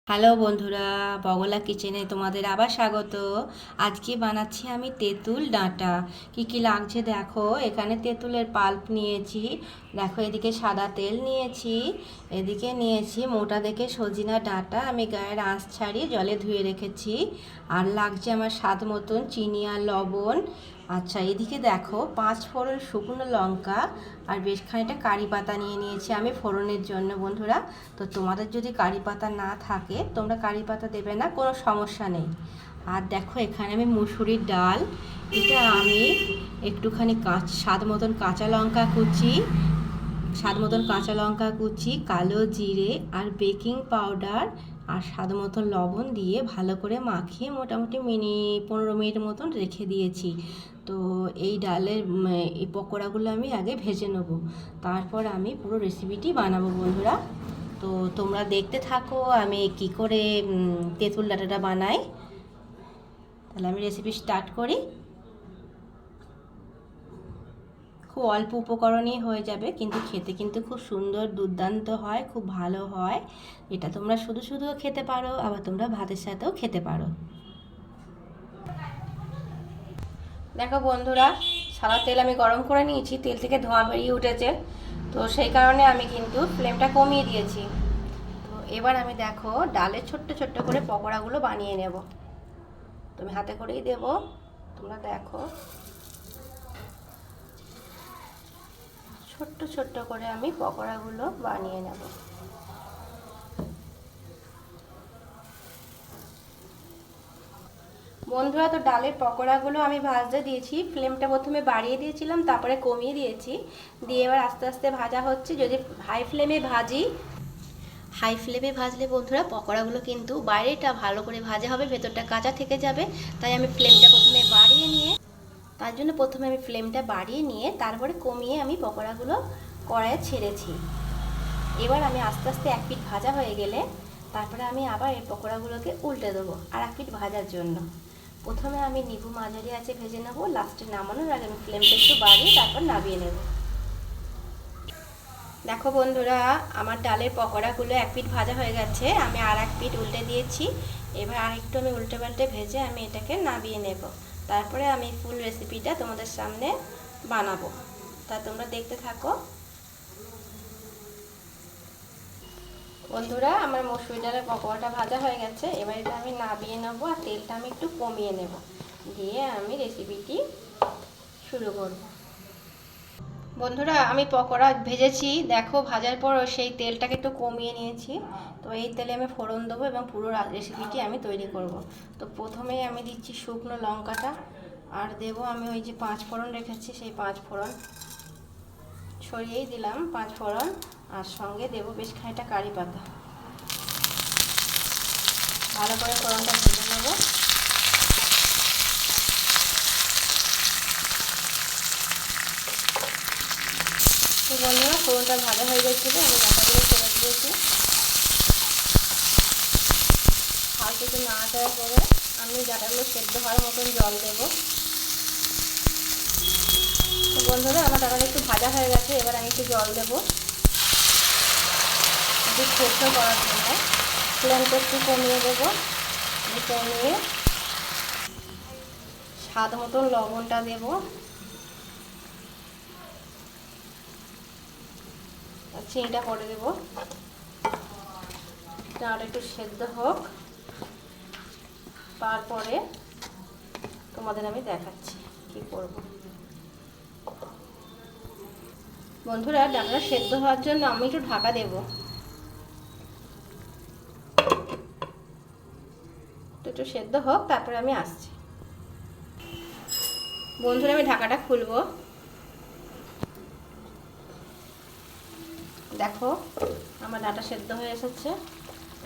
Hello বন্ধুরা, বগলা কিচেনে তোমাদের আবার স্বাগত। আজকে বানাচ্ছি আমি তেঁতুল ডাঁটা। কি কি লাগছে দেখো। এখানে তেঁতুলের পাল্প নিয়েছি, দেখো এদিকে সাদা তেল নিয়েছি, এদিকে নিয়েছি মোটা দেখে সজিনা ডাঁটা, আমি গায়ের আঁশ ছাড়িয়ে জলে ধুয়ে রেখেছি। আর লাগছে আমার স্বাদ মতন চিনি আর লবণ। আচ্ছা, এদিকে দেখো 5 ফোড়ন শুকনো লঙ্কা আর বেশ খানিকটা কারি পাতা নিয়ে নিয়েছি আমি ফোড়নের জন্য বন্ধুরা। তো তোমাদের যদি কারি পাতা না থাকে তোমরা কারি পাতা দেবে না, কোনো সমস্যা নেই। আর দেখো এখানে আমি মুসুরির ডাল, এটা আমি একটুখানি স্বাদ মতন কাঁচা লঙ্কা কুচি, কালো জিরে আর বেকিং পাউডার আর স্বাদ মতন লবণ দিয়ে ভালো করে মাখিয়ে মোটামুটি 15 মিনিট মতন রেখে দিয়েছি। তো এই ডালের এই পকোড়াগুলো আমি আগে ভেজে নেব, তারপর আমি পুরো রেসিপিটি বানাবো বন্ধুরা। তো তোমরা দেখতে থাকো আমি কি করে তেঁতুল ডাঁটাটা বানাই। তাহলে আমি রেসিপি স্টার্ট করি। খুব অল্প উপকরণই হয়ে যাবে, কিন্তু খেতে কিন্তু খুব সুন্দর দুর্দান্ত হয়, খুব ভালো হয়। এটা তোমরা শুধু শুধুও খেতে পারো, আবার তোমরা ভাতের সাথেও খেতে পারো। দেখো বন্ধুরা, সাদা তেল আমি গরম করে নিয়েছি, তেল থেকে ধোঁয়া বেরিয়ে উঠেছে, তো সেই কারণে আমি কিন্তু ফ্লেমটা কমিয়ে দিয়েছি। তো এবার আমি দেখো ডালের ছোট্ট ছোট্ট করে পকোড়াগুলো বানিয়ে নেব। তো আমি হাতে করেই দেবো, তোমরা দেখো ছোট্ট ছোট্ট করে আমি পকোড়াগুলো বানিয়ে নেব। বন্ধুরা, তো ডালের পকোড়াগুলো আমি ভাজতে দিয়েছি, ফ্লেমটা প্রথমে বাড়িয়ে দিয়েছিলাম, তারপরে কমিয়ে দিয়েছি, দিয়ে এবার আস্তে আস্তে ভাজা হচ্ছে। যদি হাই ফ্লেমে ভাজলে বন্ধুরা পকোড়াগুলো কিন্তু বাইরেটা ভালো করে ভাজা হবে, ভেতরটা কাঁচা থেকে যাবে। তাই আমি ফ্লেমটা প্রথমে বাড়িয়ে নিয়ে তারপরে কমিয়ে আমি পকোড়াগুলো কড়াইয়ে ছেড়েছি। এবার আমি আস্তে আস্তে এক পিঠ ভাজা হয়ে গেলে তারপরে আমি আবার এই পকোড়াগুলোকে উল্টে দেবো আর এক পিঠ ভাজার জন্য। প্রথমে আমি নিবু মাঝারি আছে ভেজে নেবো, লাস্টে নামানোর আগে আমি ফ্লেমটা একটু বাড়িয়ে তারপর নামিয়ে নেব। দেখো বন্ধুরা, আমার ডালের পকোড়াগুলো এক পিঠ ভাজা হয়ে গেছে, আমি আর এক পিঠ উল্টে দিয়েছি। এবার আরেকটু আমি উল্টে পাল্টে ভেজে আমি এটাকে নামিয়ে নেব। তারপরে আমি ফুল রেসিপিটা তোমাদের সামনে বানাবো, তা তোমরা দেখতে থাকো। বন্ধুরা, আমার মসুর ডালের পকোড়াটা ভাজা হয়ে গেছে, এবার এটা আমি নামিয়ে নেব আর তেলটা আমি একটু কমিয়ে নেব, দিয়ে আমি রেসিপিটি শুরু করব। বন্ধুরা, আমি পকোড়া ভেজেছি, দেখো ভাজার পর সেই তেলটাকে একটু কমিয়ে নিয়েছি। তো এই তেলে আমি ফোড়ন দেবো এবং পুরো রেসিপিটি আমি তৈরি করব। তো প্রথমেই আমি দিচ্ছি শুকনো লঙ্কাটা, আর দেবো আমি ওই যে 5 ফোড়ন রেখেছি, সেই 5 ফোড়ন ছড়িয়েই দিলাম 5 ফোড়ন, আর সঙ্গে দেবো বেশ খানিকটা কারি পাতা। ভালো করে ফোড়নটা ভেজে নেবো। তো বন্ধুরা, ফোড়নটা ভাজা হয়ে গেছিলো, আমি ডাঁটাগুলো ছেড়ে দিয়েছি। হালকা একটু নাড়াচাড়া করে আমি ডাঁটাগুলো সেদ্ধ হওয়ার মতন জল দেবো। তো বন্ধুরা, আমার ডাঁটাটা একটু ভাজা হয়ে গেছে, এবার আমি একটু জল দেবো একটু সেদ্ধ করার জন্য। ফ্লেমটা একটু কমিয়ে দেবো, কমিয়ে স্বাদ মতন লবণটা দেবো আর চিনিটা পরে দেবো। ডাঁটা একটু সেদ্ধ হোক, তারপরে তোমাদের আমি দেখাচ্ছি কি করব। বন্ধুরা, ডাঁটাটা সেদ্ধ হওয়ার জন্য আমি একটু ঢাকা দেবো, তো একটু সেদ্ধ হোক, তারপরে আমি আসছি। বন্ধুরা, আমি ঢাকাটা খুলবো। দেখো আমার ডাঁটা সেদ্ধ হয়ে এসেছে।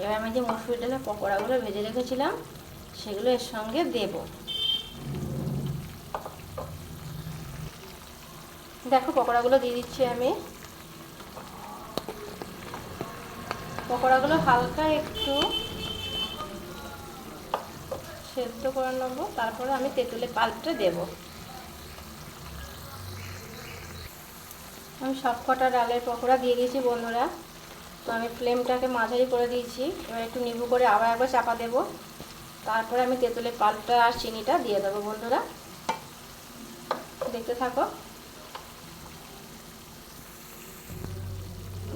এবার আমি যে মসুর ডালের পকোড়াগুলো ভেজে রেখেছিলাম সেগুলো এর সঙ্গে দেব। দেখো পকোড়াগুলো দিয়ে দিচ্ছি আমি। পকোড়াগুলো হালকা একটু সেদ্ধ করে নেবো, তারপরে আমি তেঁতুলের পাল্পটা দেবো। আমি সব কটা ডালের পকোড়া দিয়ে দিয়েছি বন্ধুরা। তো আমি ফ্লেমটাকে মাঝারি করে দিয়েছি। এবার একটু নিভু করে আবার একবার চাপা দেব, তারপরে আমি তেঁতুলের পাল্পটা আর চিনিটা দিয়ে দেবো বন্ধুরা। দেখতে থাকো।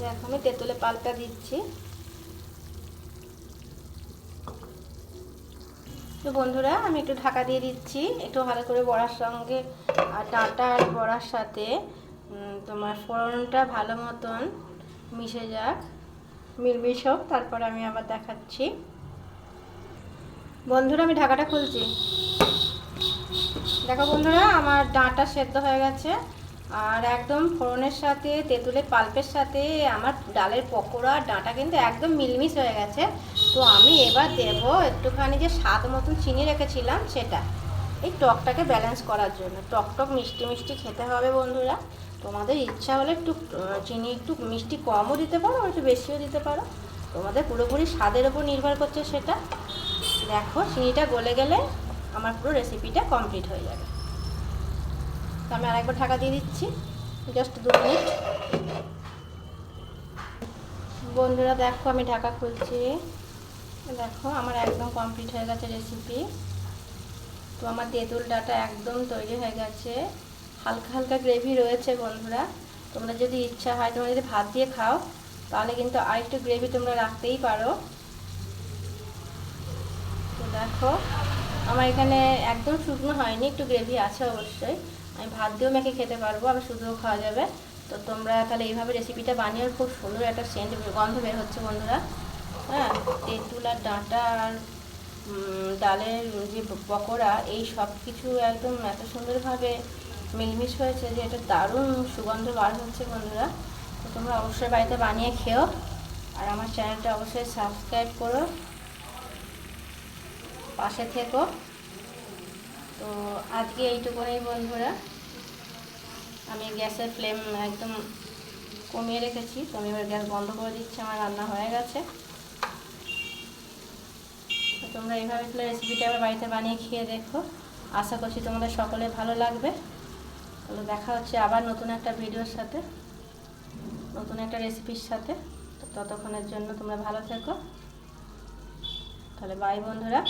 দেখো আমি তেঁতুলের পাল্পটা দিচ্ছি। তো বন্ধুরা আমি একটু ঢাকা দিয়ে দিচ্ছি, একটু ভালো করে বড়ার সঙ্গে আর ডাঁটা আর বড়ার সাথে তোমার ফোড়নটা ভালো মতন মিশে যাক, মিলমিশ হোক, তারপরে আমি আবার দেখাচ্ছি। বন্ধুরা আমি ঢাকাটা খুলছি। দেখো বন্ধুরা আমার ডাঁটা সেদ্ধ হয়ে গেছে, আর একদম ফোড়নের সাথে তেঁতুলের পাল্পের সাথে আমার ডালের পকোড়া ডাঁটা কিন্তু একদম মিলমিশ হয়ে গেছে। তো আমি এবার দেব একটুখানি যে স্বাদ মতন চিনি রেখেছিলাম সেটা, এই টকটাকে ব্যালেন্স করার জন্য। টক মিষ্টি মিষ্টি খেতে হবে বন্ধুরা। তোমাদের ইচ্ছা হলে একটু চিনি একটু মিষ্টি কমও দিতে পারো, একটু বেশিও দিতে পারো, তোমাদের পুরোপুরি স্বাদের উপর নির্ভর করছে সেটা। দেখো চিনিটা গলে গেলে আমার পুরো রেসিপিটা কমপ্লিট হয়ে যাবে। তো আমি আরেকবার ঢাকা দিয়ে দিচ্ছি, জাস্ট 2 মিনিট। বন্ধুরা দেখো আমি ঢাকা খুলছি। দেখো আমার একদম কমপ্লিট হয়ে গেছে রেসিপি। তো আমার তেঁতুল ডাঁটা একদম তৈরি হয়ে গেছে। হালকা হালকা গ্রেভি রয়েছে বন্ধুরা। তোমরা যদি ইচ্ছা হয়, তোমরা যদি ভাত দিয়ে খাও তাহলে কিন্তু আরেকটু গ্রেভি তোমরা রাখতেই পারো। তো দেখো আমার এখানে একদম শুকনো হয়নি, একটু গ্রেভি আছে অবশ্যই। আমি ভাত দিয়েও মেখে খেতে পারবো, আবার শুধুও খাওয়া যাবে। তো তোমরা তাহলে এইভাবে রেসিপিটা বানিয়ে, খুব সুন্দর একটা সেন্ট গন্ধ বের হচ্ছে বন্ধুরা। হ্যাঁ, তেঁতুল আর ডাঁটা আর ডালের যে পকোড়া, এই সব কিছু একদম এত সুন্দরভাবে মিলমিশ হয়েছে যে এটা দারুণ সুগন্ধ বার হচ্ছে বন্ধুরা। তো তোমরা অবশ্যই বাড়িতে বানিয়ে খেও, আর আমার চ্যানেলটা অবশ্যই সাবস্ক্রাইব করো, পাশে থেকো। তো আজকে এইটুকুই বন্ধুরা। আমি গ্যাসের ফ্লেম একদম কমিয়ে রেখেছি, তো আমি এবার গ্যাস বন্ধ করে দিচ্ছি, আমার রান্না হয়ে গেছে। তো তোমরা এইভাবে রেসিপিটা আবার বাড়িতে বানিয়ে খেয়ে দেখো, আশা করছি তোমাদের সকলে ভালো লাগবে। তাহলে দেখা হচ্ছে আবার নতুন একটা ভিডিওর সাথে, নতুন একটা রেসিপির সাথে। তো ততক্ষণের জন্য তোমরা ভালো থেকো। তাহলে বাই বন্ধুরা।